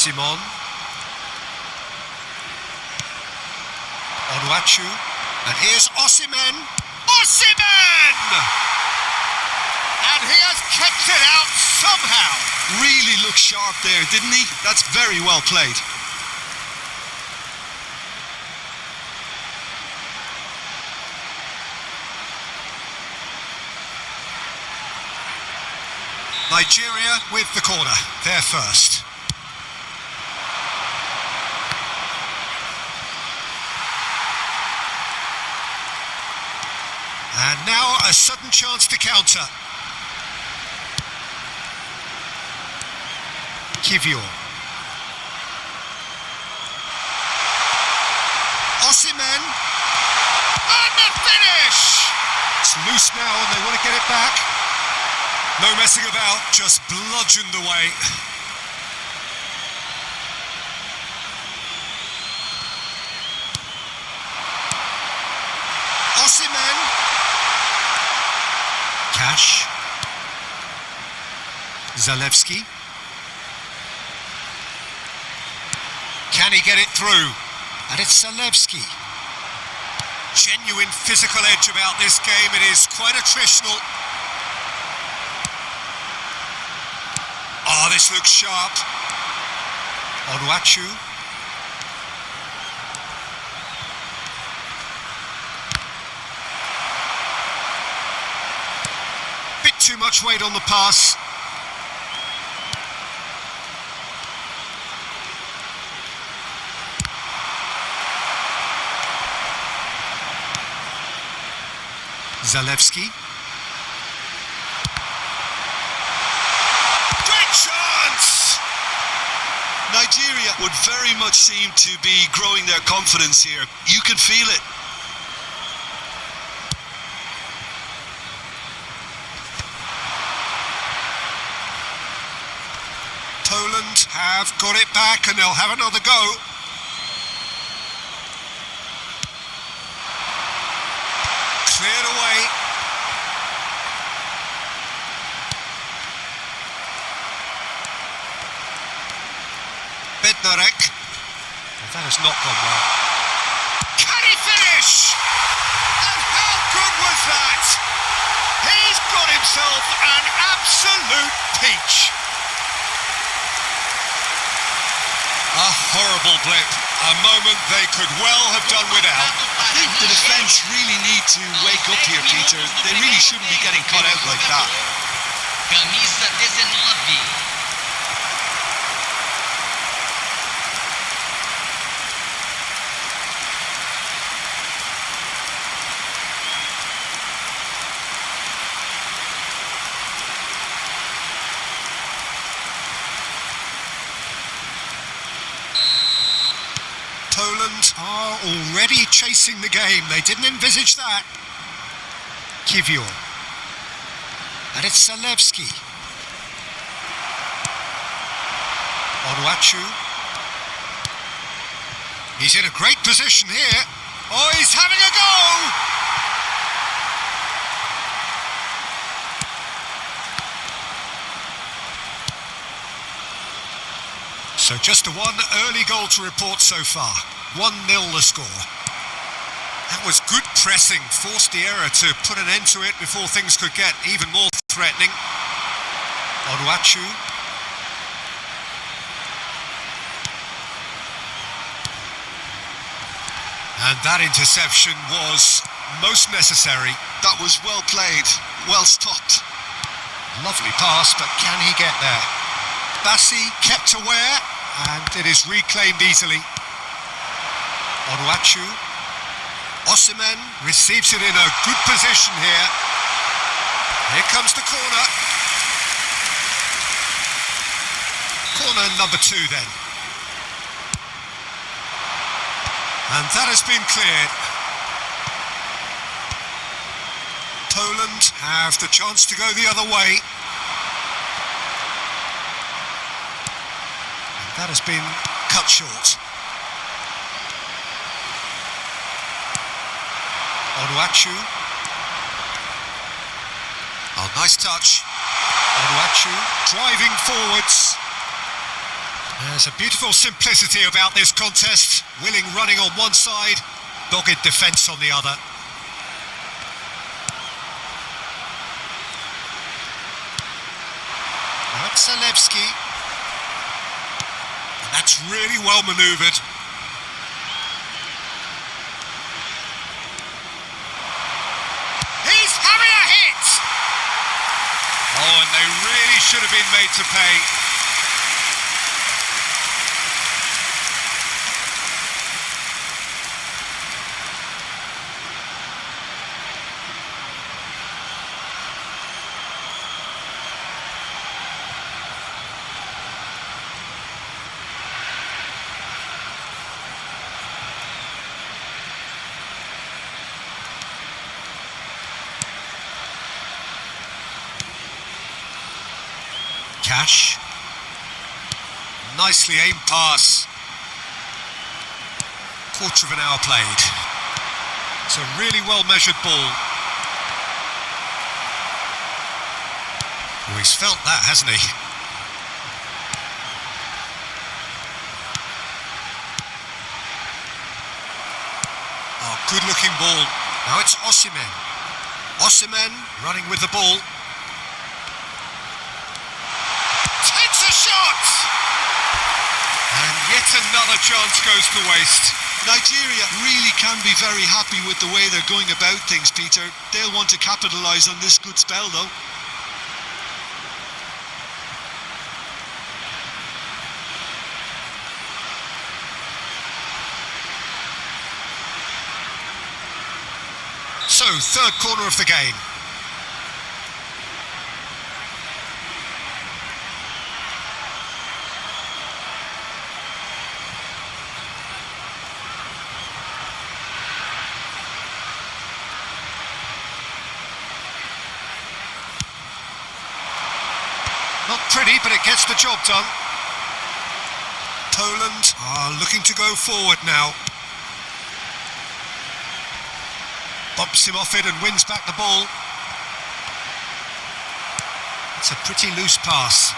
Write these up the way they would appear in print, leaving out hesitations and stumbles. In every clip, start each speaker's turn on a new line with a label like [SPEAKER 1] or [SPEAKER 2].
[SPEAKER 1] Osimhen. Onuachu. And here's Osimhen. Osimhen! And he has kept it out somehow.
[SPEAKER 2] Really looked sharp there, didn't he? That's very well played.
[SPEAKER 1] Nigeria with the corner, they're first. And now a sudden chance to counter. Kivior. Osimhen. And the finish! It's loose now and they want to get it back. No messing about, just bludgeoned away. Osimhen. Cash. Zalewski. Can he get it through? And it's Zalewski. Genuine physical edge about this game. It is quite attritional. Oh, this looks sharp. Onuachu. Bit too much weight on the pass. Zalewski. Chance!
[SPEAKER 2] Nigeria would very much seem to be growing their confidence here. You can feel it.
[SPEAKER 1] Poland have got it back and they'll have another go. Cleared away. Bednarek. Well, that has not gone well. Can he finish? And how good was that? He's got himself an absolute peach. A horrible blip. A moment they could well have done without.
[SPEAKER 2] I think the defence really need to wake up here, Peter. They really shouldn't be getting caught out like that.
[SPEAKER 3] Camisa 19.
[SPEAKER 1] Poland are already chasing the game. They didn't envisage that. Kivior. And it's Zalewski. Onuachu. He's in a great position here. Oh, he's having a go! So just one early goal to report so far. 1-0 the score. That was good pressing, forced the error to put an end to it before things could get even more threatening. Onuachu. And that interception was most necessary.
[SPEAKER 2] That was well played, well stopped.
[SPEAKER 1] Lovely pass, but can he get there? Bassi kept aware, and it is reclaimed easily. Onuachu. Osimhen receives it in a good position here. Here comes the corner. Corner number 2 then. And that has been cleared. Poland have the chance to go the other way. And that has been cut short. Onuachu. Oh, nice touch. Onuachu driving forwards. There's a beautiful simplicity about this contest. Willing running on one side, dogged defence on the other. Zalewski. And that's really well manoeuvred. He's having a hit! Oh, and they really should have been made to pay. Cash. Nicely aimed pass. Quarter of an hour played. It's a really well measured ball. Oh, he's felt that, hasn't he? Oh, good looking ball. Now it's Osimhen. Osimhen running with the ball. A shot! And yet another chance goes to waste.
[SPEAKER 2] Nigeria really can be very happy with the way they're going about things, Peter. They'll want to capitalise on this good spell, though.
[SPEAKER 1] So, third corner of the game. Not pretty, but it gets the job done. Poland are looking to go forward now. Bumps him off it and wins back the ball. It's a pretty loose pass.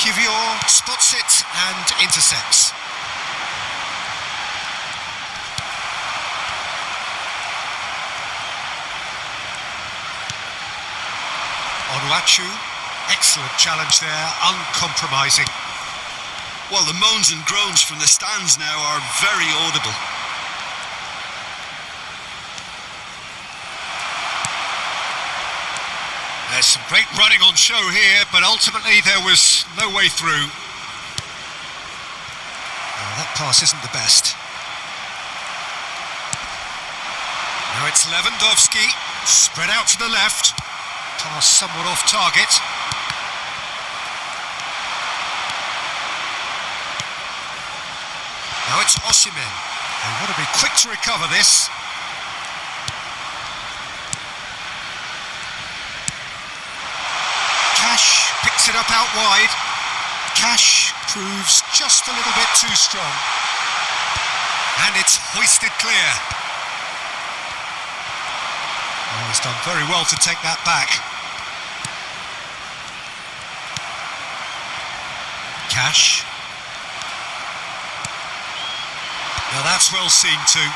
[SPEAKER 1] Kivior spots it and intercepts. Onuachu. Excellent challenge there, uncompromising.
[SPEAKER 2] Well, the moans and groans from the stands now are very audible.
[SPEAKER 1] There's some great running on show here, but ultimately there was no way through. Oh, that pass isn't the best. Now it's Lewandowski, spread out to the left. Pass somewhat off target. Now it's Osimhen. They want to be quick to recover this. Cash picks it up out wide. Cash proves just a little bit too strong. And it's hoisted clear. Oh, he's done very well to take that back. Cash. Now that's well seen too.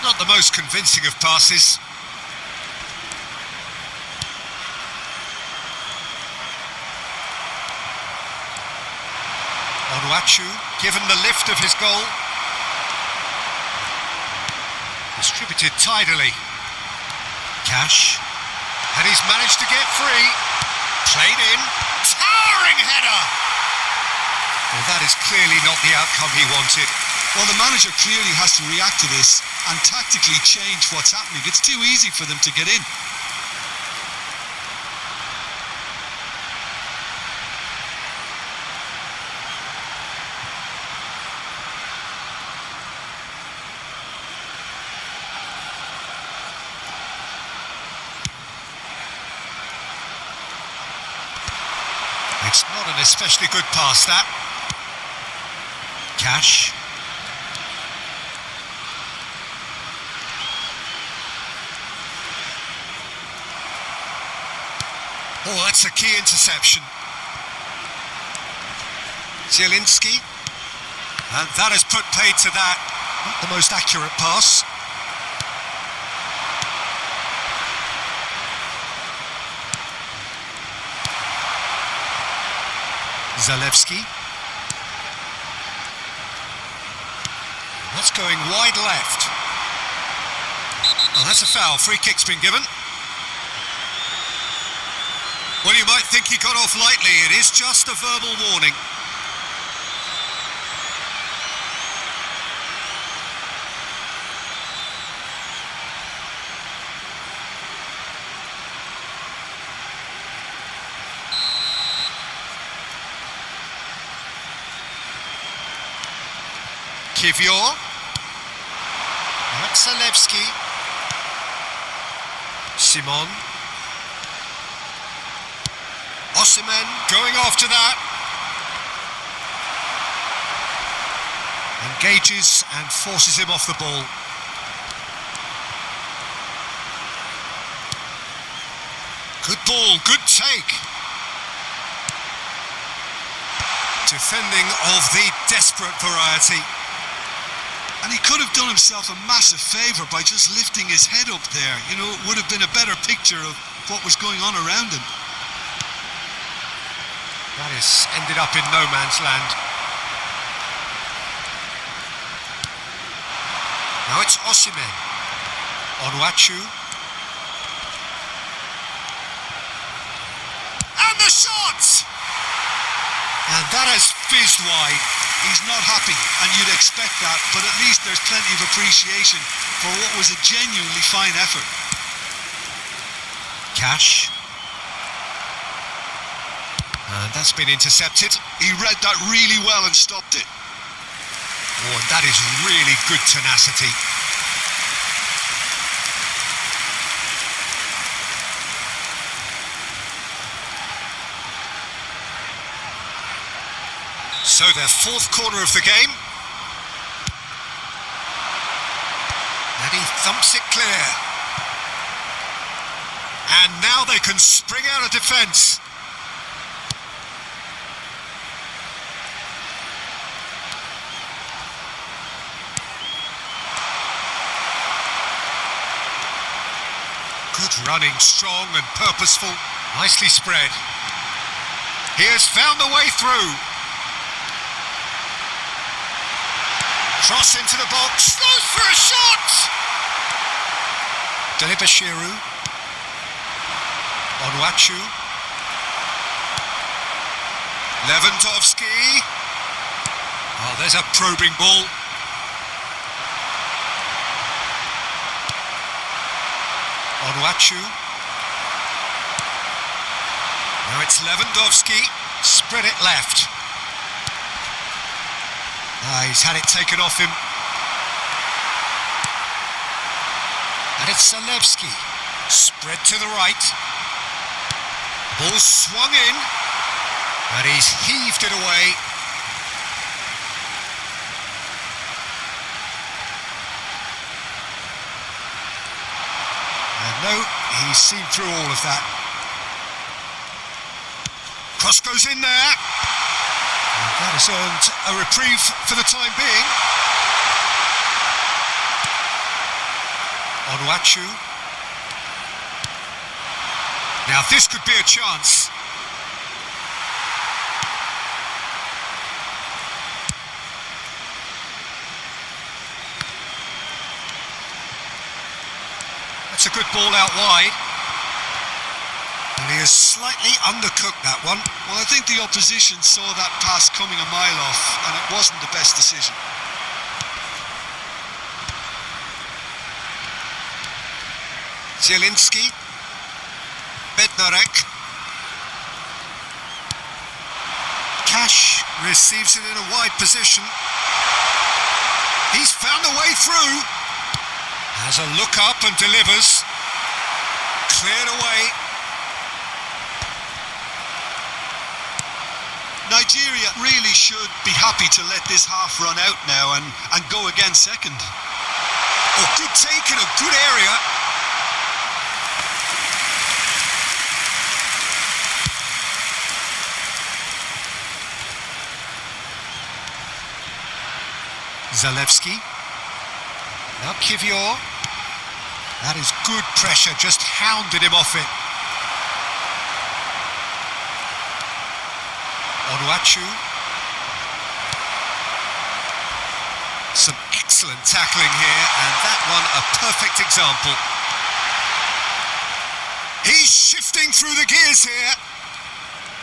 [SPEAKER 1] Not the most convincing of passes. Onuachu, given the lift of his goal. Distributed tidily. Cash. And he's managed to get free. Played in. Towering header! Well, that is clearly not the outcome he wanted.
[SPEAKER 2] Well, the manager clearly has to react to this and tactically change what's happening. It's too easy for them to get in.
[SPEAKER 1] It's not an especially good pass, that. Cash. Oh, that's a key interception. Zielinski. And that has put paid to that. Not the most accurate pass. Zalewski. That's going wide left. Oh, that's a foul. Free kick's been given. Well, you might think he got off lightly. It is just a verbal warning. Kivior. That's Zalewski. Simon. Osimhen going after that. Engages and forces him off the ball. Good ball, good take. Defending of the desperate variety.
[SPEAKER 2] And he could have done himself a massive favour by just lifting his head up there. You know, it would have been a better picture of what was going on around him.
[SPEAKER 1] That has ended up in no man's land. Now it's Osimhen. Onuachu. And the shot! And that has fizzed wide.
[SPEAKER 2] He's not happy, and you'd expect that, but at least there's plenty of appreciation for what was a genuinely fine effort.
[SPEAKER 1] Cash. And that's been intercepted.
[SPEAKER 2] He read that really well and stopped it.
[SPEAKER 1] Oh, and that is really good tenacity. So their fourth corner of the game. And he thumps it clear. And now they can spring out of defence. Good running, strong and purposeful. Nicely spread. He has found the way through. Cross into the box, goes for a shot! Delibashiru. Onuachu. Lewandowski. Oh, there's a probing ball. Onuachu. Now it's Lewandowski. Spread it left. He's had it taken off him. And it's Zalewski. Spread to the right. Ball swung in. And he's heaved it away. And no, he's seen through all of that. Cross goes in there. And that has earned a reprieve for the time being. Onuachu. Now this could be a chance. That's a good ball out wide. And he has slightly undercooked that one.
[SPEAKER 2] Well, I think the opposition saw that pass coming a mile off, and it wasn't the best decision.
[SPEAKER 1] Zielinski. Bednarek. Cash receives it in a wide position. He's found a way through. Has a look up and delivers. Cleared away.
[SPEAKER 2] Nigeria really should be happy to let this half run out now and go again second.
[SPEAKER 1] Oh, good take in a good area. Zalewski. Now Kivior. That is good pressure, just hounded him off it. Onuachu. Some excellent tackling here, and that one a perfect example. He's shifting through the gears here.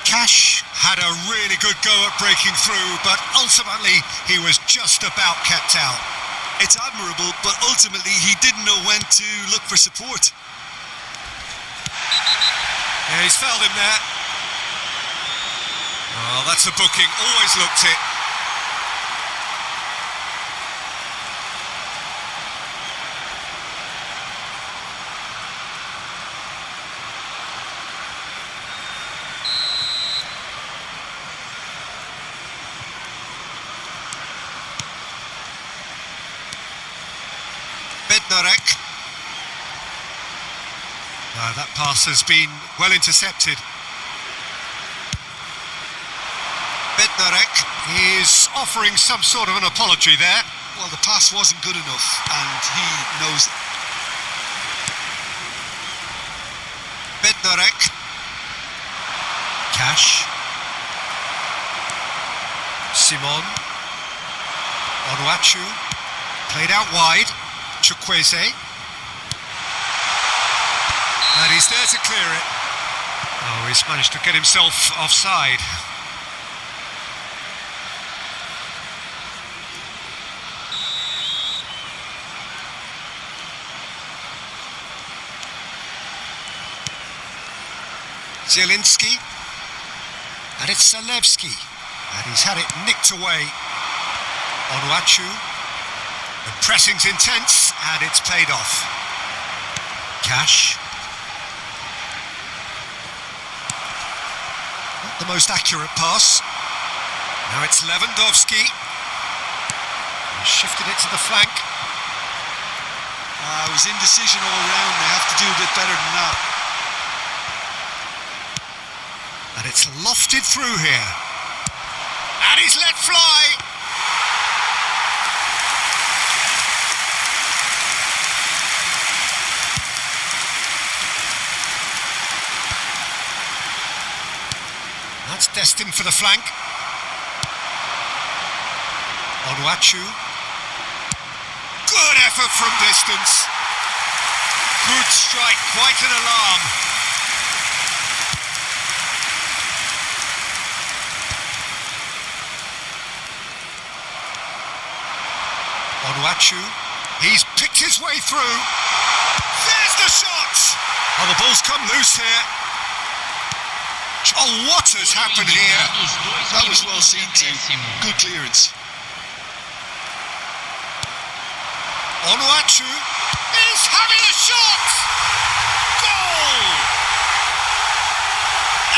[SPEAKER 1] Cash had a really good go at breaking through, but ultimately he was just about kept out.
[SPEAKER 2] It's admirable, but ultimately he didn't know when to look for support.
[SPEAKER 1] Yeah, he's fouled him there. Oh, that's a booking, always looked it. Bednarek. That pass has been well intercepted. Bednarek is offering some sort of an apology there.
[SPEAKER 2] Well, the pass wasn't good enough, and he knows it.
[SPEAKER 1] Bednarek. Cash. Simon. Onuachu. Played out wide. Chukwueze. And he's there to clear it. Oh, he's managed to get himself offside. Zielinski. And it's Zalewski. And he's had it nicked away. Onuachu. The pressing's intense, and it's paid off. Cash. Not the most accurate pass. Now it's Lewandowski. He shifted it to the flank.
[SPEAKER 2] It was indecision all round. They have to do a bit better than that.
[SPEAKER 1] And it's lofted through here. And he's let fly. That's destined for the flank. Onuachu. Good effort from distance. Good strike, quite an alarm. Onuachu. He's picked his way through. There's the shot! Oh, the ball's come loose here. Oh, what has happened here?
[SPEAKER 2] That was well seen too. Good clearance.
[SPEAKER 1] Onuachu is having a shot! Goal!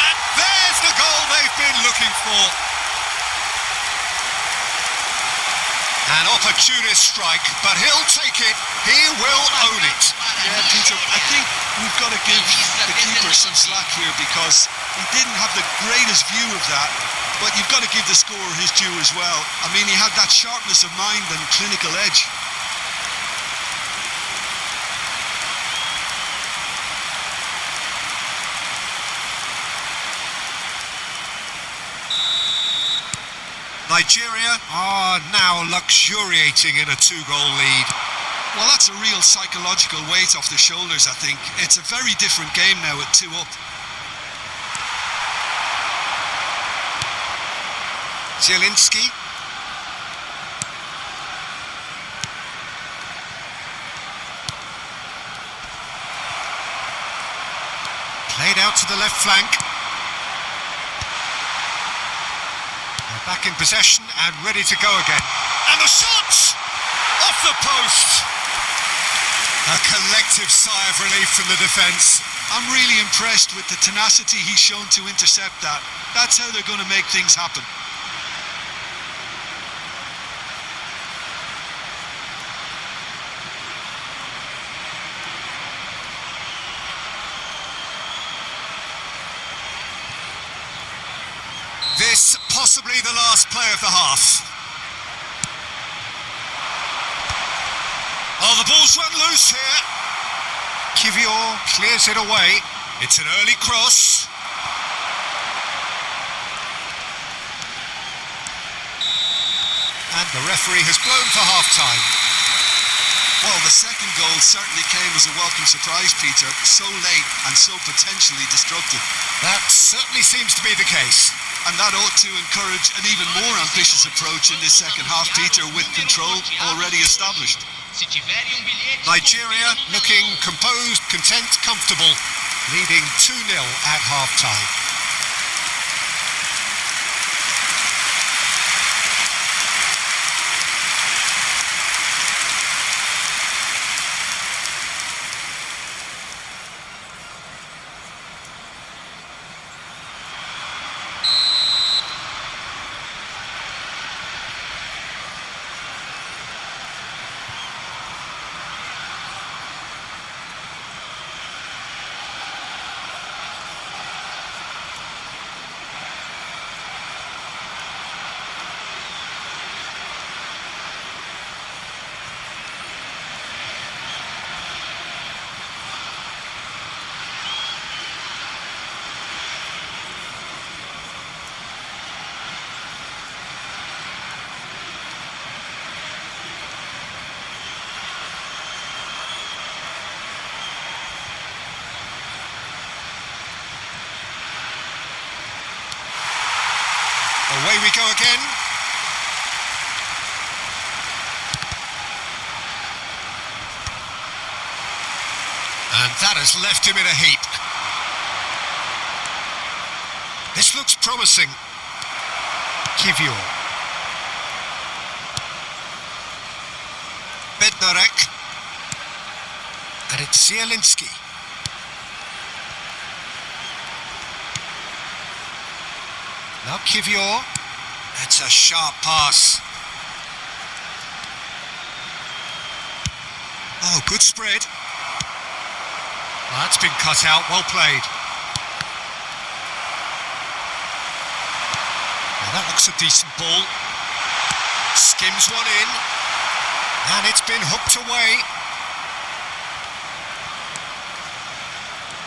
[SPEAKER 1] And there's the goal they've been looking for. An opportunist strike, but he'll take it. He will own it.
[SPEAKER 2] Yeah, Peter, I think we've got to give the keeper some slack here because he didn't have the greatest view of that, but you've got to give the scorer his due as well. I mean, he had that sharpness of mind and clinical edge.
[SPEAKER 1] Nigeria are now luxuriating in a 2-goal lead.
[SPEAKER 2] Well, that's a real psychological weight off their shoulders, I think. It's a very different game now at 2 up.
[SPEAKER 1] Zielinski. Played out to the left flank. They're back in possession and ready to go again. And the shot! Off the post! A collective sigh of relief from the defence.
[SPEAKER 2] I'm really impressed with the tenacity he's shown to intercept that. That's how they're going to make things happen.
[SPEAKER 1] This possibly the last play of the half. the ball's run loose here. Kivior clears it away. It's an early cross. And the referee has blown for half-time.
[SPEAKER 2] Well, the second goal certainly came as a welcome surprise, Peter. So late and so potentially destructive.
[SPEAKER 1] That certainly seems to be the case.
[SPEAKER 2] And that ought to encourage an even more ambitious approach in this second half, Peter, with control already established.
[SPEAKER 1] Nigeria looking composed, content, comfortable, leading 2-0 at half-time. Away we go again. And that has left him in a heap. This looks promising. Kivior. Bednarek. And it's Zielinski. Now Kivior. That's a sharp pass. Oh, good spread. Well, that's been cut out. Well played. Well, that looks a decent ball. Skims one in. And it's been hooked away.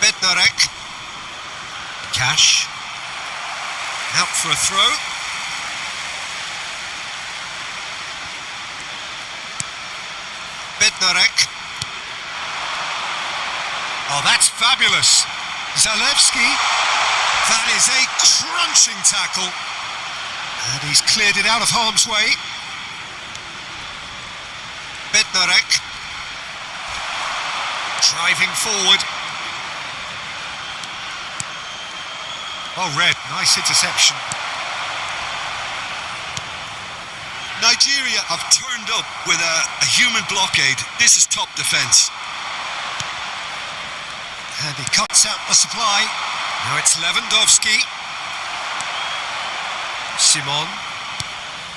[SPEAKER 1] Bednarek. Cash. Out for a throw. Bednarek. Oh, that's fabulous. Zalewski. That is a crunching tackle. And he's cleared it out of harm's way. Bednarek. Driving forward. Oh, Red, nice interception.
[SPEAKER 2] Nigeria have turned up with a human blockade. This is top defence.
[SPEAKER 1] And he cuts out the supply. Now it's Lewandowski. Simon.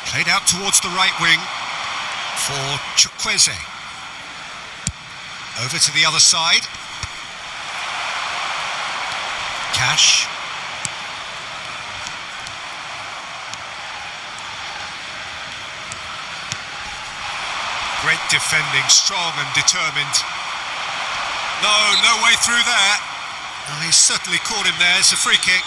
[SPEAKER 1] Played out towards the right wing for Chukwueze. Over to the other side. Cash. Great defending, strong and determined. No way through there. Oh, he's certainly caught him there. It's a free kick.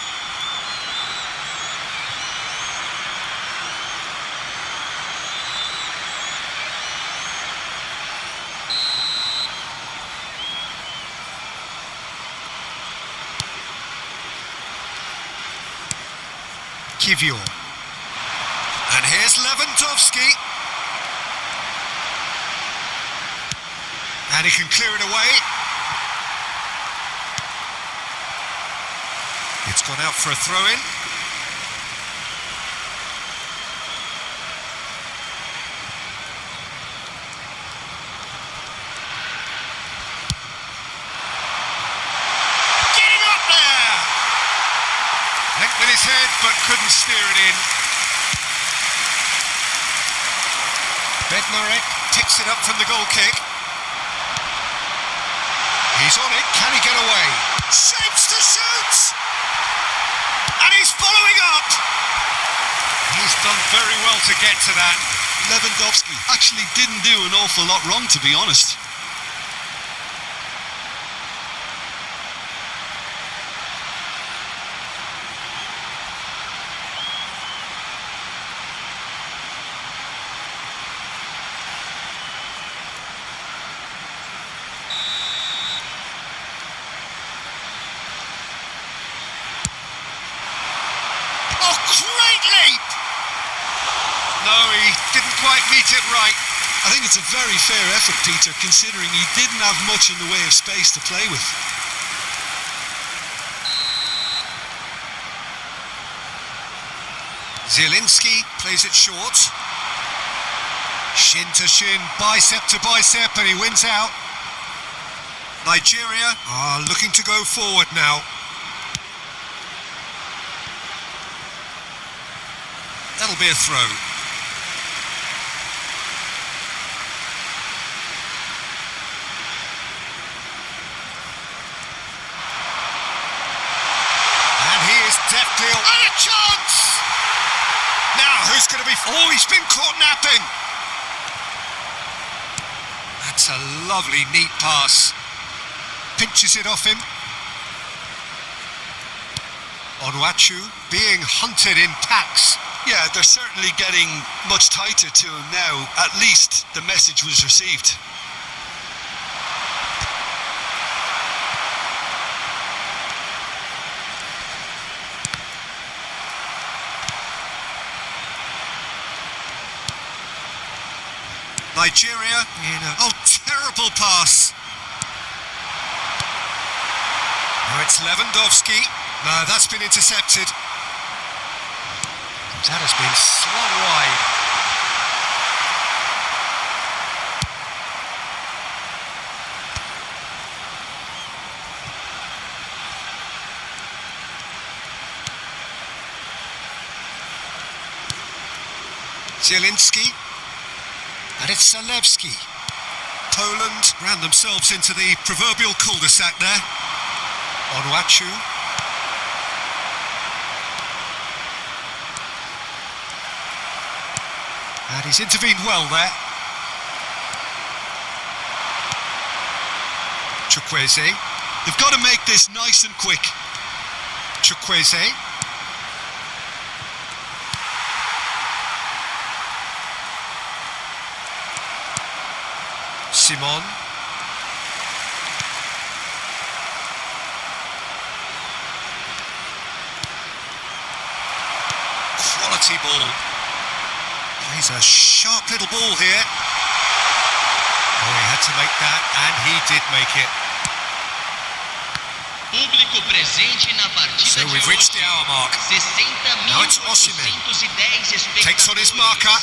[SPEAKER 1] Kivior. And here's Lewandowski. And he can clear it away. It's gone out for a throw-in. Getting up there! Went with his head, but couldn't steer it in. Bednarek picks it up from the goal kick. He's on it, can he get away? Shapes to shoot! And he's following up! He's done very well to get to that.
[SPEAKER 2] Lewandowski actually didn't do an awful lot wrong, to be honest.
[SPEAKER 1] Great leap! No, he didn't quite meet it right.
[SPEAKER 2] I think it's a very fair effort, Peter, considering he didn't have much in the way of space to play with.
[SPEAKER 1] Zielinski plays it short. Shin to shin, bicep to bicep, and he wins out. Nigeria are looking to go forward now. That'll be a throw. And he is deftly on. And a chance! Now, who's going to be... Oh, he's been caught napping! That's a lovely, neat pass. Pinches it off him. Onuachu being hunted in packs.
[SPEAKER 2] Yeah, they're certainly getting much tighter to him now. At least the message was received.
[SPEAKER 1] Nigeria in a... Oh, terrible pass. Now it's Lewandowski. No, that's been intercepted. That has been slung wide. Zielinski. And it's Zalewski. Poland ran themselves into the proverbial cul-de-sac there. Onuachu. And he's intervened well there. Chukwueze.
[SPEAKER 2] They've got to make this nice and quick.
[SPEAKER 1] Chukwueze. Simon. Quality ball. He's a sharp little ball here. Oh, he had to make that, and he did make it.
[SPEAKER 3] Público presente na partida
[SPEAKER 1] So we've
[SPEAKER 3] de
[SPEAKER 1] reached the
[SPEAKER 3] hoje.
[SPEAKER 1] hour mark. Now it's Osimhen.
[SPEAKER 3] 60.810
[SPEAKER 1] Takes on his marker.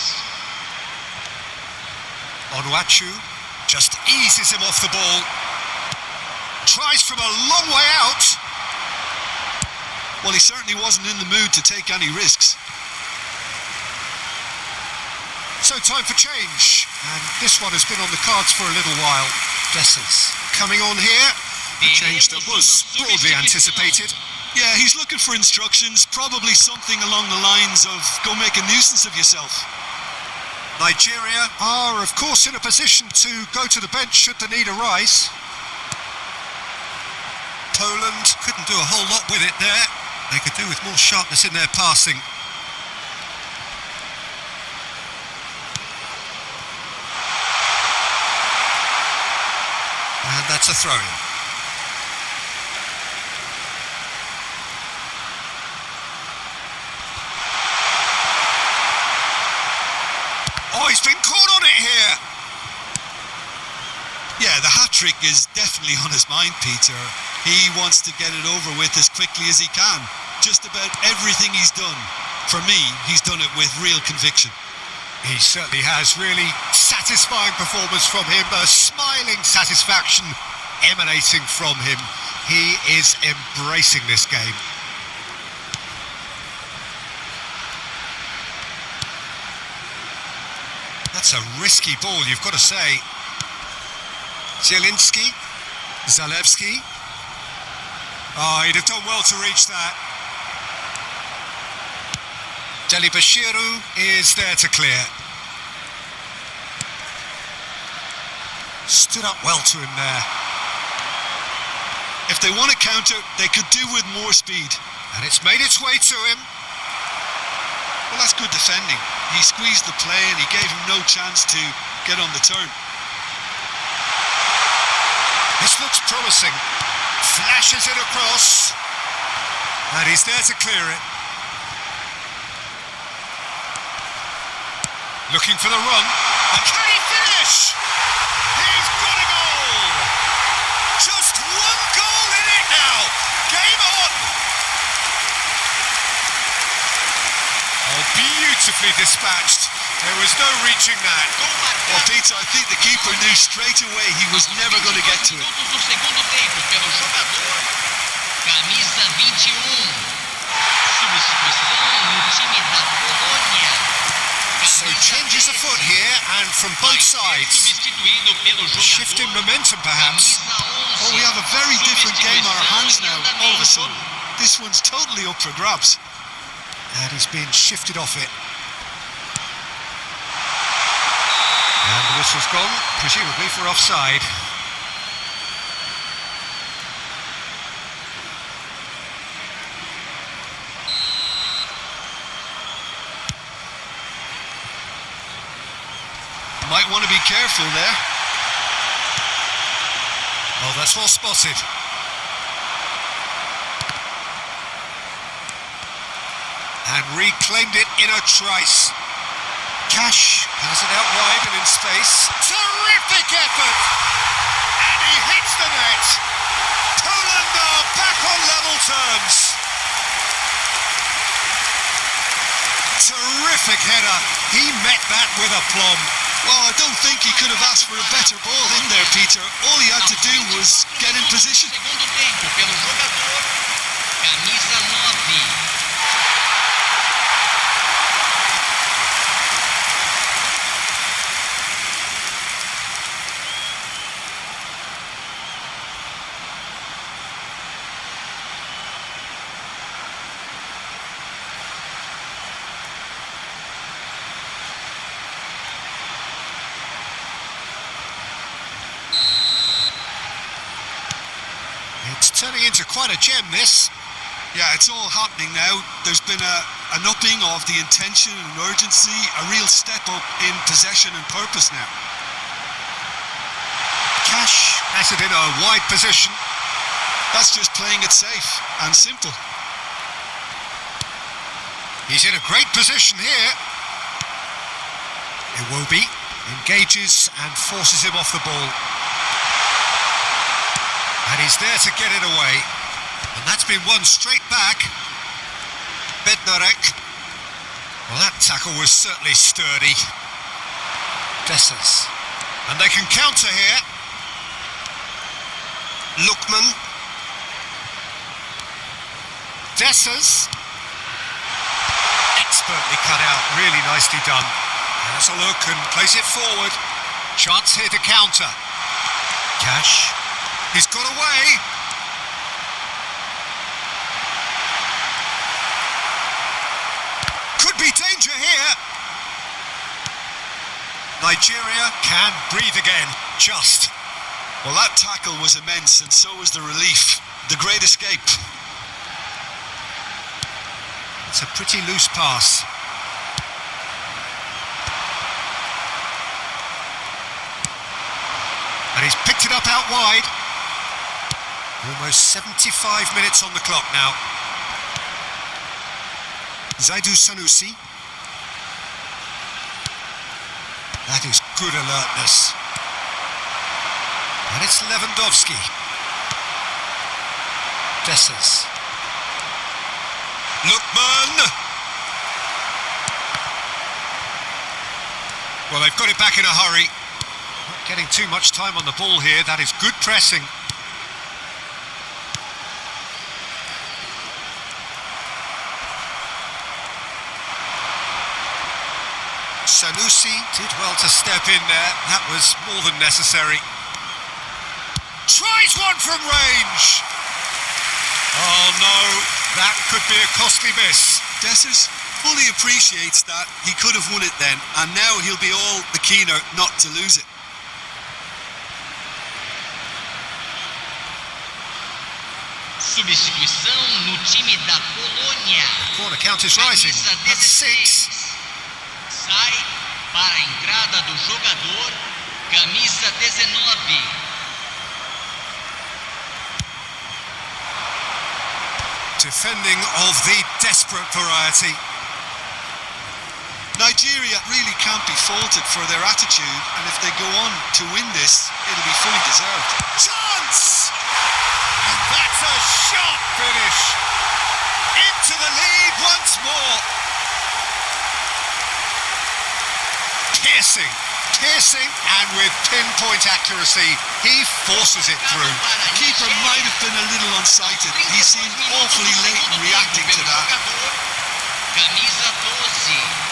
[SPEAKER 1] Onuachu just eases him off the ball. Tries from a long way out.
[SPEAKER 2] Well, he certainly wasn't in the mood to take any risks.
[SPEAKER 1] So time for change, and this one has been on the cards for a little while. Dessers coming on here, a change that was broadly anticipated.
[SPEAKER 2] Yeah, he's looking for instructions, probably something along the lines of go make a nuisance of yourself.
[SPEAKER 1] Nigeria are, of course, in a position to go to the bench should the need arise. Poland couldn't do a whole lot with it there. They could do with more sharpness in their passing. And that's a throw-in. Oh, he's been caught on it here.
[SPEAKER 2] Yeah, the hat-trick is definitely on his mind, Peter. He wants to get it over with as quickly as he can. Just about everything he's done, for me, he's done it with real conviction.
[SPEAKER 1] He certainly has. Really satisfying performance from him. A smiling satisfaction emanating from him. He is embracing this game. That's a risky ball, you've got to say. Zielinski. Zalewski. Oh, he'd have done well to reach that. Deli Bashiru is there to clear. Stood up well to him there.
[SPEAKER 2] If they want to counter, they could do with more speed.
[SPEAKER 1] And it's made its way to him.
[SPEAKER 2] Well, that's good defending. He squeezed the play and he gave him no chance to get on the turn.
[SPEAKER 1] This looks promising. Flashes it across. And he's there to clear it. Looking for the run. And can he finish? He's got a goal! Just one goal in it now. Game on! Oh, beautifully dispatched. There was no reaching that.
[SPEAKER 2] Well, Peter, I think the keeper knew straight away he was never going to get to it.
[SPEAKER 3] Minutos do segundo tempo pelo jogador camisa 21. Substituição no time da Polônia.
[SPEAKER 1] So changes afoot here, and from both sides.
[SPEAKER 3] Substituído pelo
[SPEAKER 1] Shifting
[SPEAKER 3] jogador
[SPEAKER 1] momentum, perhaps.
[SPEAKER 2] Oh, we have a very different game on our hands now, all of a sudden. This one's totally up for grabs.
[SPEAKER 1] And he's being shifted off it. And the whistle's gone, presumably for offside.
[SPEAKER 2] Might want to be careful there.
[SPEAKER 1] Oh, that's well spotted. And reclaimed it in a trice. Cash has it out wide and in space. Terrific effort! And he hits the net. Poland are back on level terms. Terrific header. He met that with aplomb.
[SPEAKER 2] Well, I don't think he could have asked for a better ball in there, Peter. All he had to do was get in position.
[SPEAKER 3] Segundo tempo pelo jogador camisa 9.
[SPEAKER 1] It's turning into quite a gem, this.
[SPEAKER 2] Yeah, it's all happening now. There's been an upping of the intention and urgency, a real step up in possession and purpose now.
[SPEAKER 1] Cash has it in a wide position.
[SPEAKER 2] That's just playing it safe and simple.
[SPEAKER 1] He's in a great position here. Iwobi engages and forces him off the ball. And he's there to get it away. And that's been won straight back. Bednarek. Well, that tackle was certainly sturdy. Dessers. And they can counter here. Lookman. Dessers. Expertly cut out, really nicely done. Has a look and plays it forward. Chance here to counter. Cash. He's got away. Could be danger here. Nigeria can breathe again, just.
[SPEAKER 2] Well, that tackle was immense, and so was the relief. The great escape.
[SPEAKER 1] It's a pretty loose pass. And he's picked it up out wide. Almost 75 minutes on the clock now. Zaidu Sanusi. That is good alertness. And it's Lewandowski. Dessers. Lookman. Well, they've got it back in a hurry. Not getting too much time on the ball here. That is good pressing. Sanusi did well to step in there. That was more than necessary. Tries one from range. Oh no, that could be a costly miss.
[SPEAKER 2] Dessers fully appreciates that. He could have won it then, and now he'll be all the keener not to lose it.
[SPEAKER 3] Substituição no time da Polônia.
[SPEAKER 1] Corner count is rising.
[SPEAKER 3] Camisa
[SPEAKER 1] That's 6.
[SPEAKER 3] 16. Sai para a entrada do jogador. Camisa 19.
[SPEAKER 1] Defending of the desperate variety.
[SPEAKER 2] Nigeria really can't be faulted for their attitude, and if they go on to win this, it'll be fully deserved.
[SPEAKER 1] Chance! And that's a sharp finish. Into the lead once more. Piercing, and with pinpoint accuracy, he forces it through.
[SPEAKER 2] The keeper might have been a little unsighted. He seemed awfully late in reacting to that.
[SPEAKER 3] Camisa 12.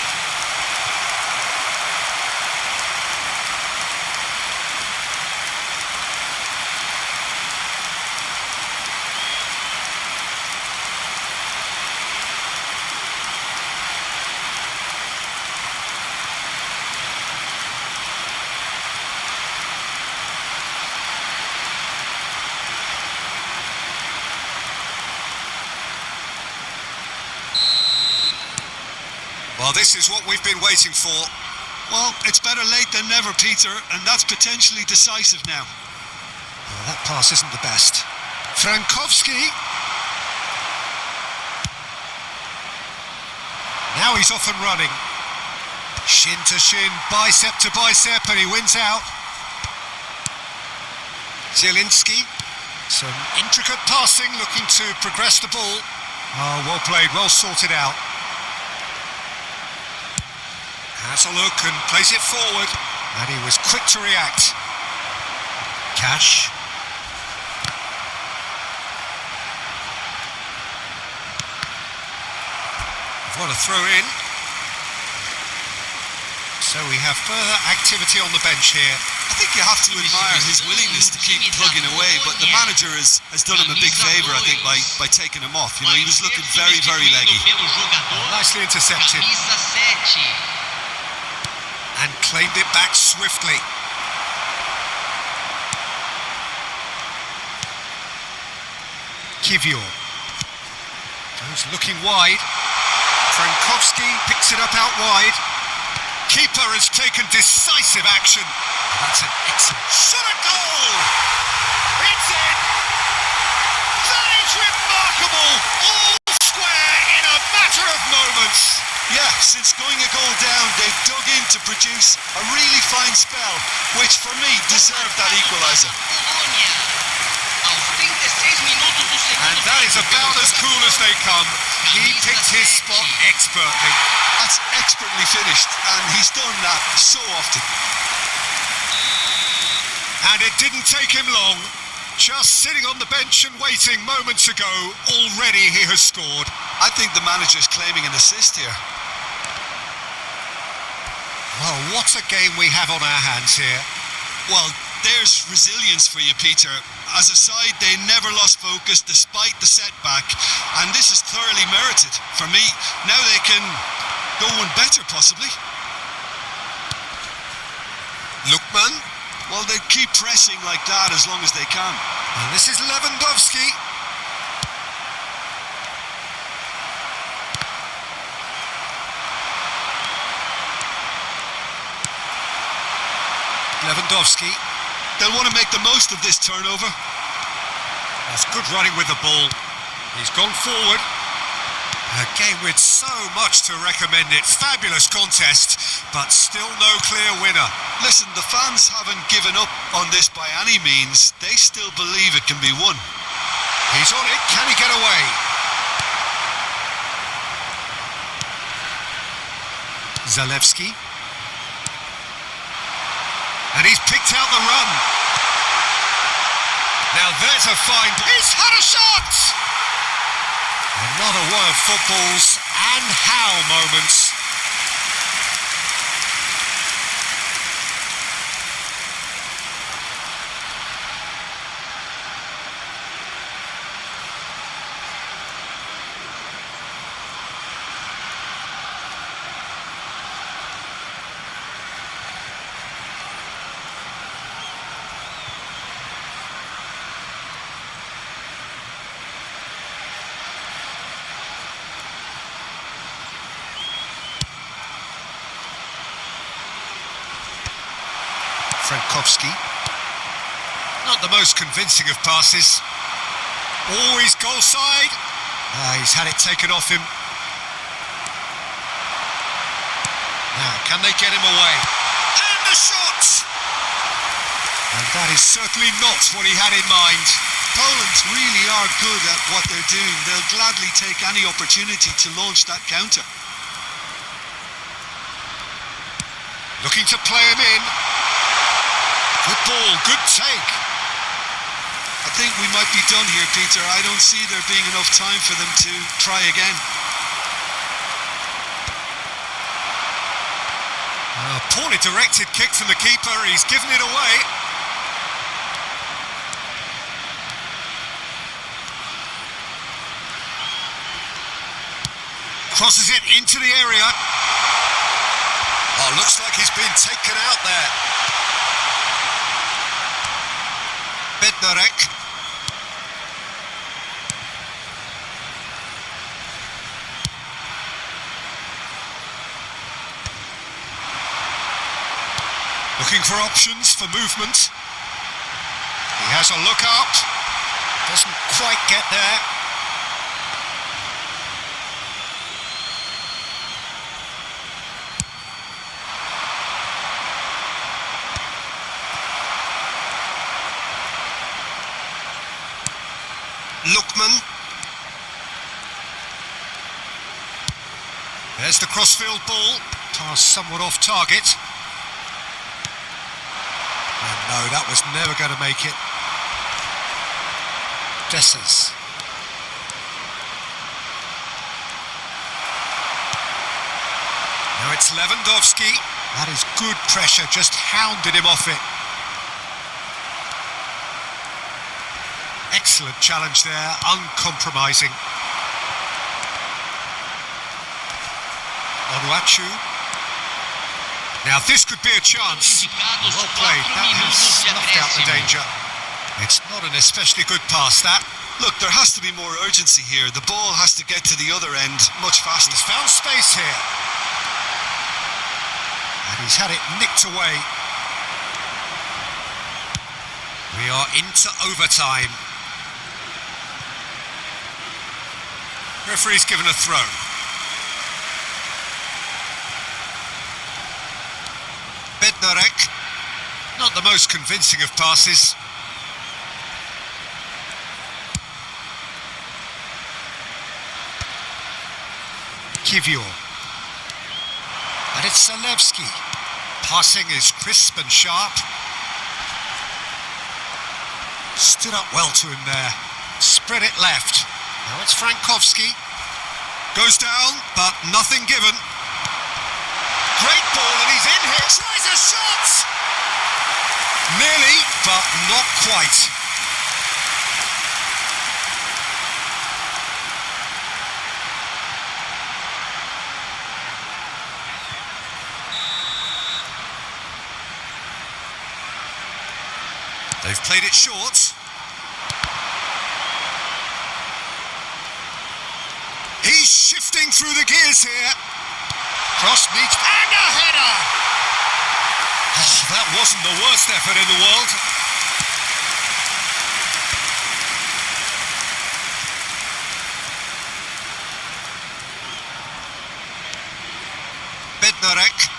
[SPEAKER 1] Well, this is what we've been waiting for.
[SPEAKER 2] Well, it's better late than never, Peter, and that's potentially decisive now.
[SPEAKER 1] Oh, that pass isn't the best. Frankowski. Now he's off and running. Shin to shin, bicep to bicep, and he wins out. Zielinski. Some intricate passing, looking to progress the ball. Oh, well played, well sorted out. Has a look and plays it forward. And he was quick to react. Cash. What a throw in. So we have further activity on the bench here.
[SPEAKER 2] I think you have to admire his willingness to keep plugging away, but the manager has done him a big favour, I think, by taking him off. You know, he was looking very, very leggy.
[SPEAKER 1] Oh, nicely intercepted.
[SPEAKER 3] Camisa 7.
[SPEAKER 1] And claimed it back swiftly. Kivior goes looking wide. Frankowski picks it up out wide. Keeper has taken decisive action. That's an excellent shot at goal. It's in. That is remarkable. All square in a matter of moments.
[SPEAKER 2] Yeah, since going a goal down, they've dug in to produce a really fine spell, which for me deserved that equaliser.
[SPEAKER 1] And that is about as cool as they come. He picked his spot expertly.
[SPEAKER 2] That's expertly finished, and he's done that so often.
[SPEAKER 1] And it didn't take him long. Just sitting on the bench and waiting moments ago, already he has scored.
[SPEAKER 2] I think the manager's claiming an assist here.
[SPEAKER 1] Well, what a game we have on our hands here.
[SPEAKER 2] Well, there's resilience for you, Peter. As a side, they never lost focus despite the setback, and this is thoroughly merited. For me, now they can go one better, possibly.
[SPEAKER 1] Lookman.
[SPEAKER 2] Well, they keep pressing like that as long as they can.
[SPEAKER 1] And this is Lewandowski. Lewandowski.
[SPEAKER 2] They'll want to make the most of this turnover.
[SPEAKER 1] That's good running with the ball. He's gone forward. A game with so much to recommend it. Fabulous contest, but still no clear winner.
[SPEAKER 2] Listen, the fans haven't given up on this by any means. They still believe it can be won.
[SPEAKER 1] He's on it. Can he get away? Zalewski. And he's picked out the run. Now there's a find. He's had a shot! Another one of football's and how moments. Frankowski. Not the most convincing of passes. Oh, he's goal side. He's had it taken off him. Now, can they get him away? And the shot! And that is certainly not what he had in mind.
[SPEAKER 2] Poland really are good at what they're doing. They'll gladly take any opportunity to launch that counter.
[SPEAKER 1] Looking to play him in. Good ball, good take.
[SPEAKER 2] I think we might be done here, Peter. I don't see there being enough time for them to try again.
[SPEAKER 1] A poorly directed kick from the keeper. He's given it away. Crosses it into the area. Oh, looks like he's been taken out there. Bednarek. Looking for options for movement. He has a look up. Doesn't quite get there. Lookman. There's the crossfield ball. Pass somewhat off target. And no, that was never going to make it. Dessers. Now it's Lewandowski. That is good pressure, just hounded him off it. Excellent challenge there, uncompromising. Onuachu. Now this could be a chance. Well played, that has snuffed out the danger. It's not an especially good pass, that.
[SPEAKER 2] Look, there has to be more urgency here. The ball has to get to the other end much faster.
[SPEAKER 1] He's found space here. And he's had it nicked away. We are into overtime. Referee's given a throw. Bednarek. Not the most convincing of passes. Kivior. And it's Zalewski. Passing is crisp and sharp. Stood up well to him there. Spread it left. Now it's Frankowski. Goes down, but nothing given. Great ball, and he's in here. Tries a shot! Nearly, but not quite. They've played it short. He's shifting through the gears here. Cross needs... and a header! Oh, that wasn't the worst effort in the world. Bednarek.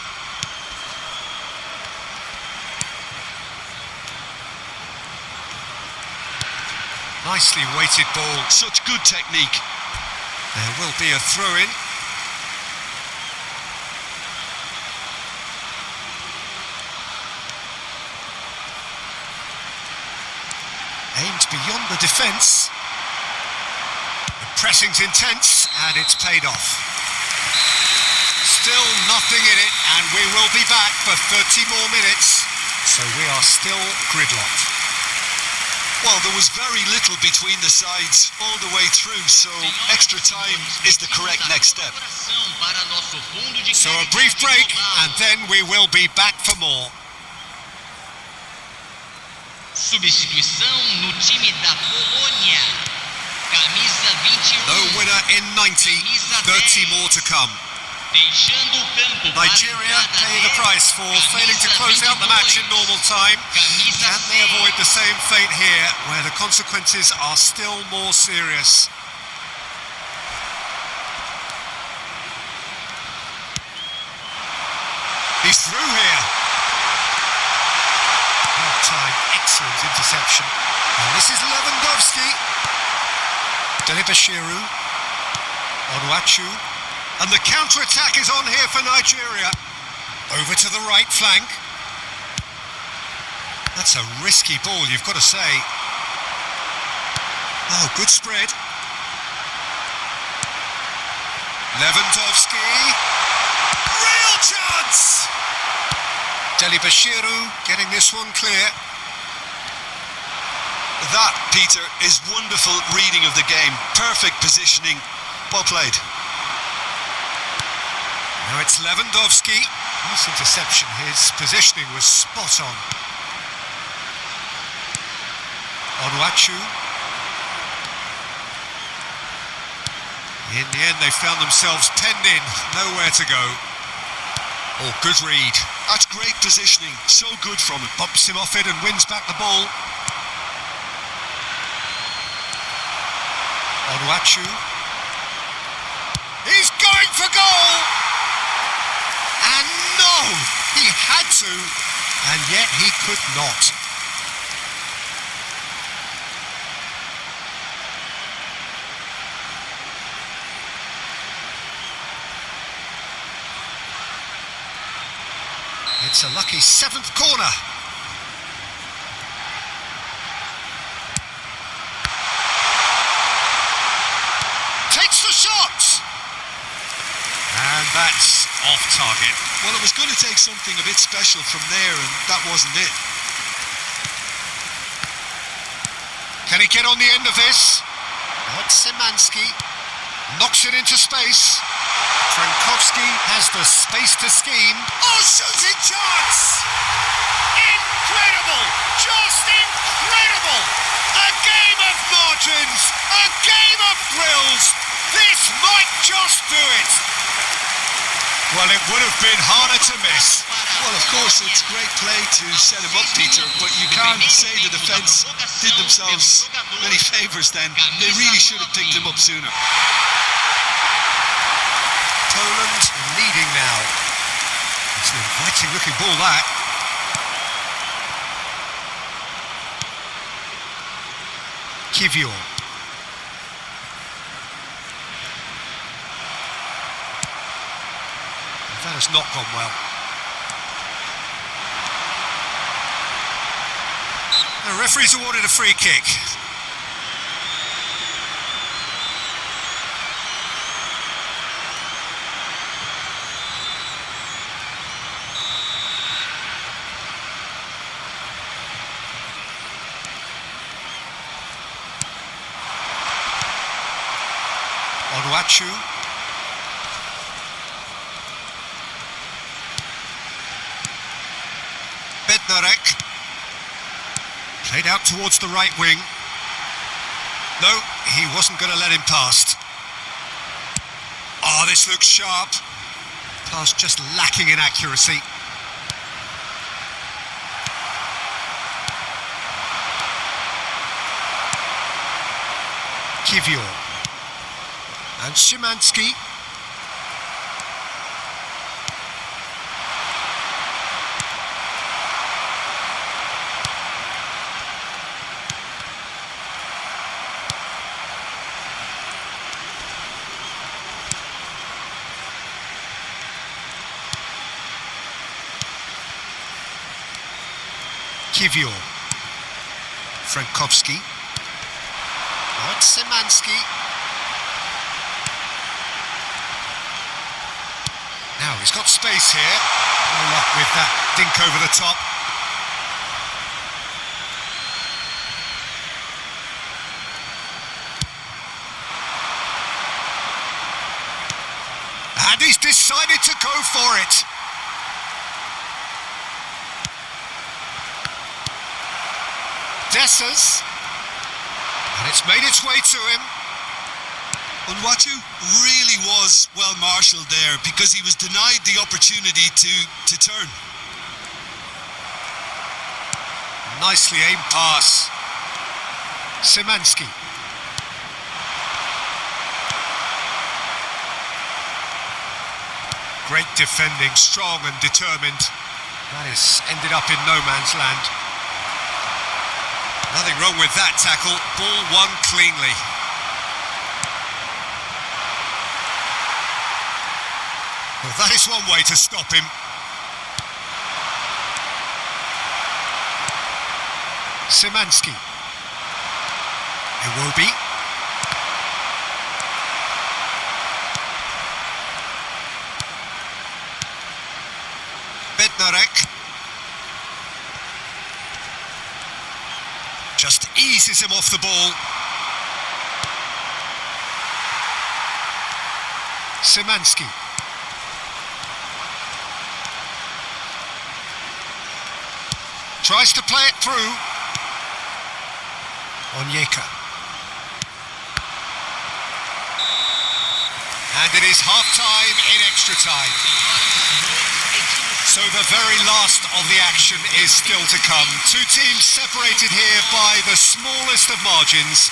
[SPEAKER 1] Nicely weighted ball.
[SPEAKER 2] Such good technique.
[SPEAKER 1] There will be a throw-in. Aimed beyond the defence. The pressing's intense, and it's paid off. Still nothing in it, and we will be back for 30 more minutes. So we are still gridlocked.
[SPEAKER 2] Well, there was very little between the sides all the way through, so extra time is the correct next step.
[SPEAKER 1] So a brief break, and then we will be back for more.
[SPEAKER 3] Substituição no time da Polônia. Camisa 21.
[SPEAKER 1] No winner in 90, 30 more to come.
[SPEAKER 3] Deixando o campo para a
[SPEAKER 1] Nigeria
[SPEAKER 3] entrada
[SPEAKER 1] paying the
[SPEAKER 3] dele,
[SPEAKER 1] price for failing to close out the match in normal time.
[SPEAKER 3] Camisa
[SPEAKER 1] Can they
[SPEAKER 3] 6.
[SPEAKER 1] avoid the same fate here, where the consequences are still more serious? He's through here. Well timed, excellent interception. And this is Lewandowski. Delibashiru. Onuachu. And the counter-attack is on here for Nigeria. Over to the right flank. That's a risky ball, you've got to say. Oh, good spread. Lewandowski. Real chance! Delibashiru getting this one clear.
[SPEAKER 2] That, Peter, is wonderful reading of the game. Perfect positioning. Well played.
[SPEAKER 1] Now it's Lewandowski. Nice interception. His positioning was spot on. Onuachu. In the end, they found themselves penned in. Nowhere to go. Oh, good read.
[SPEAKER 2] That's great positioning. So good from him.
[SPEAKER 1] Bumps him off it and wins back the ball. Onuachu. He's going for goal! And no! He had to, and yet he could not. It's a lucky 7th corner. Takes the shot! And that's off target.
[SPEAKER 2] Well, it was going to take something a bit special from there, and that wasn't it.
[SPEAKER 1] Can he get on the end of this? Not Szymanski. Knocks it into space. Frankowski has the space to scheme. Oh, shooting chance! Incredible! Just incredible! A game of margins! A game of thrills! This might just do it! Well, it would have been harder to miss.
[SPEAKER 2] Well, of course, it's great play to set him up, Peter, but you can't say the defence did themselves many favours then. They really should have picked him up sooner.
[SPEAKER 1] Poland leading now. It's an inviting looking ball, that. Kivior. That has not gone well. The referee's awarded a free kick. Onuachu. Bednarek. Played out towards the right wing. No, he wasn't going to let him past. Oh, this looks sharp. Pass just lacking in accuracy. Kivior. And Szymanski. Kivior. Frankowski. Not Szymanski. Now he's got space here. No luck with that dink over the top. And he's decided to go for it. Dessers. And it's made its way to him.
[SPEAKER 2] Unwatu really was well marshalled there because he was denied the opportunity to turn.
[SPEAKER 1] Nicely aimed pass. Szymanski. Great defending, strong and determined. That has ended up in no man's land. Nothing wrong with that tackle. Ball won cleanly. Well, that is one way to stop him. Szymanski. Iwobi. Bednarek. Just eases him off the ball. Szymanski. Tries to play it through. Onyeka. And it is half-time in extra time. So the very last of the action is still to come. Two teams separated here by the smallest of margins.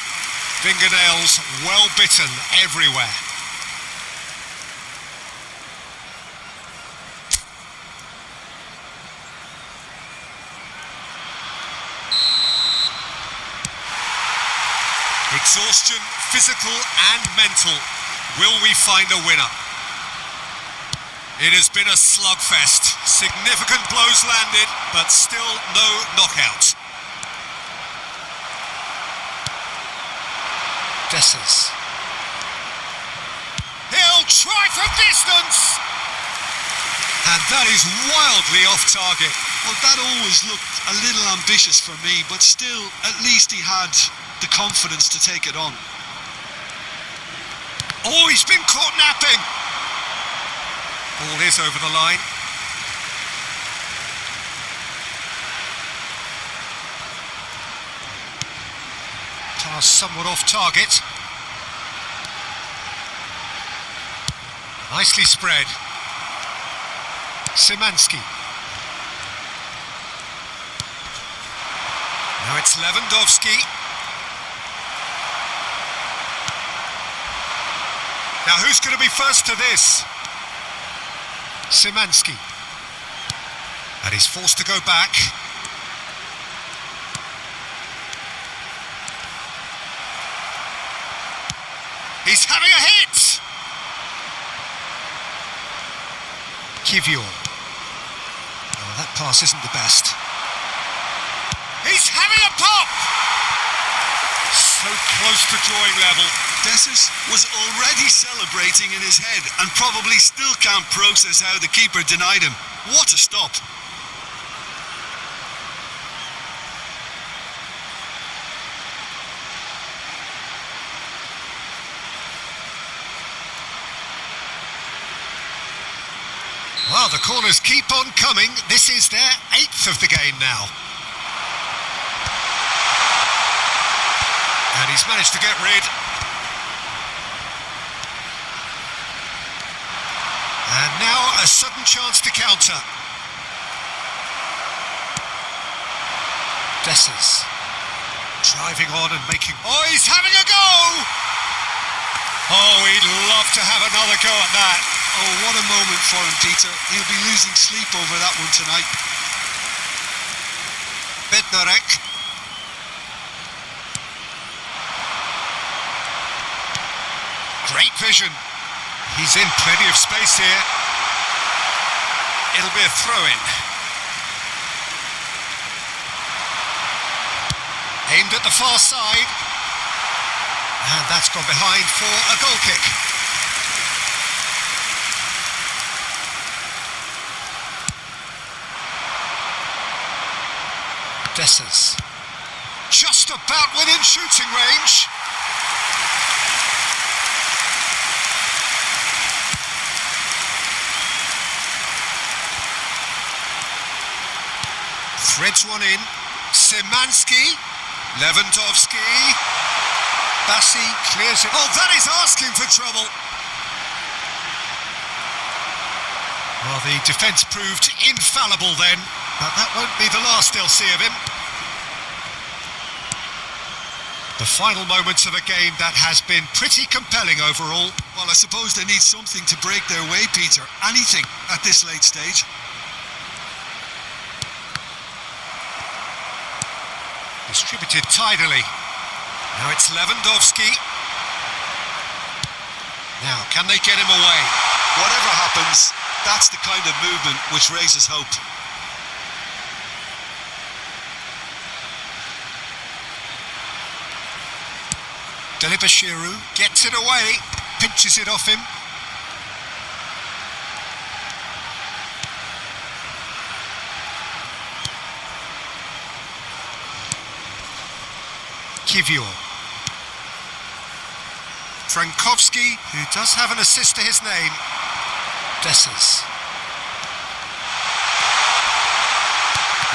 [SPEAKER 1] Fingernails well bitten everywhere. Exhaustion, physical and mental. Will we find a winner? It has been a slugfest. Significant blows landed, but still no knockout. Dessers. He'll try from distance! And that is wildly off target.
[SPEAKER 2] Well, that always looked a little ambitious for me, but still, at least he had the confidence to take it on.
[SPEAKER 1] Oh, he's been caught napping. Ball is over the line. Pass somewhat off target. Nicely spread. Szymanski. Now it's Lewandowski. Now who's going to be first to this? Szymanski. And he's forced to go back. He's having a hit! Kivior. Oh, that pass isn't the best. He's having a pop! So close to drawing level.
[SPEAKER 2] Dessers was already celebrating in his head and probably still can't process how the keeper denied him. What a stop.
[SPEAKER 1] Well, the corners keep on coming. This is their 8th of the game now. And he's managed to get rid. And now a sudden chance to counter. Dessers. Driving on and making... Oh, he's having a go! Oh, he'd love to have another go at that.
[SPEAKER 2] Oh, what a moment for him, Peter. He'll be losing sleep over that one tonight.
[SPEAKER 1] Bednarek. Great vision. He's in plenty of space here. It'll be a throw-in. Aimed at the far side. And that's gone behind for a goal kick. Dessers. Just about within shooting range. Threads one in. Szymanski. Lewandowski. Bassi clears it. Oh, that is asking for trouble. Well, the defence proved infallible then, but that won't be the last they'll see of him. The final moments of a game that has been pretty compelling overall.
[SPEAKER 2] Well, I suppose they need something to break their way, Peter. Anything at this late stage.
[SPEAKER 1] Distributed tidily. Now it's Lewandowski. Now, can they get him away?
[SPEAKER 2] Whatever happens, that's the kind of movement which raises hope.
[SPEAKER 1] Delibashiru gets it away, pinches it off him. Kivior. Frankowski, who does have an assist to his name. Dessers.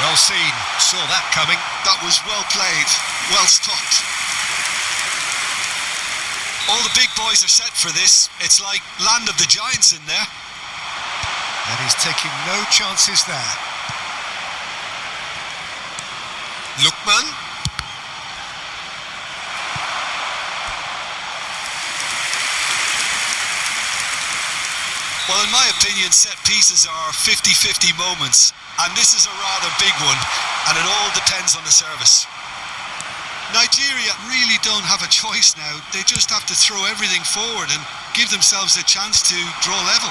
[SPEAKER 1] Well seen, saw that coming.
[SPEAKER 2] That was well played, well stopped. All the big boys are set for this. It's like land of the giants in there.
[SPEAKER 1] And he's taking no chances there. Lookman.
[SPEAKER 2] Well, in my opinion, set pieces are 50-50 moments, and this is a rather big one, and it all depends on the service. Nigeria really don't have a choice now. They just have to throw everything forward and give themselves a chance to draw level.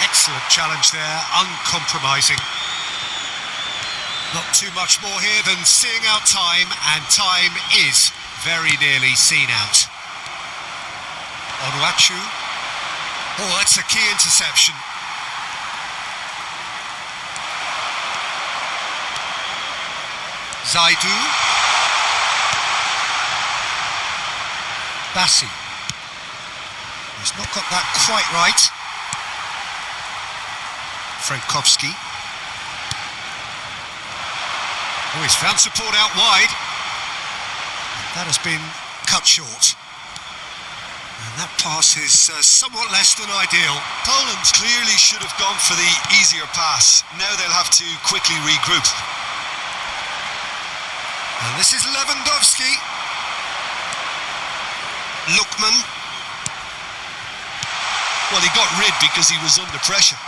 [SPEAKER 1] Excellent challenge there, uncompromising. Not too much more here than seeing out time, and time is very nearly seen out. Onuachu. Oh, that's a key interception. Zaidu. Bassi. He's not got that quite right. Frankowski. Oh, he's found support out wide. That has been cut short. And that pass is somewhat less than ideal.
[SPEAKER 2] Poland clearly should have gone for the easier pass. Now they'll have to quickly regroup.
[SPEAKER 1] And this is Lewandowski. Lookman.
[SPEAKER 2] Well, he got rid because he was under pressure.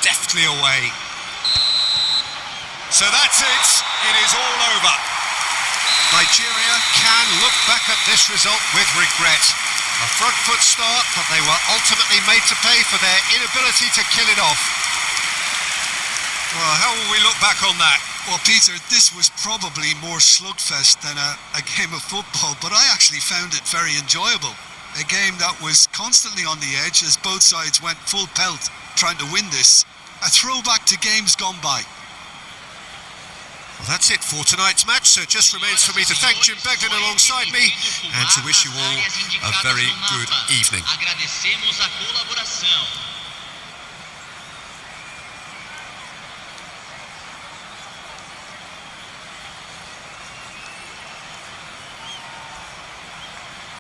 [SPEAKER 1] Deftly away. So that's it. It is all over. Nigeria can look back at this result with regret. A front foot start, but they were ultimately made to pay for their inability to kill it off. Well, how will we look back on that?
[SPEAKER 2] Well, Peter, this was probably more slugfest than a game of football, but I actually found it very enjoyable. A game that was constantly on the edge as both sides went full pelt trying to win this. A throwback to games gone by.
[SPEAKER 1] Well, that's it for tonight's match, so it just remains for me to thank Jim Beglin alongside me and to wish you all a very good evening.
[SPEAKER 3] Agradecemos a colaboração.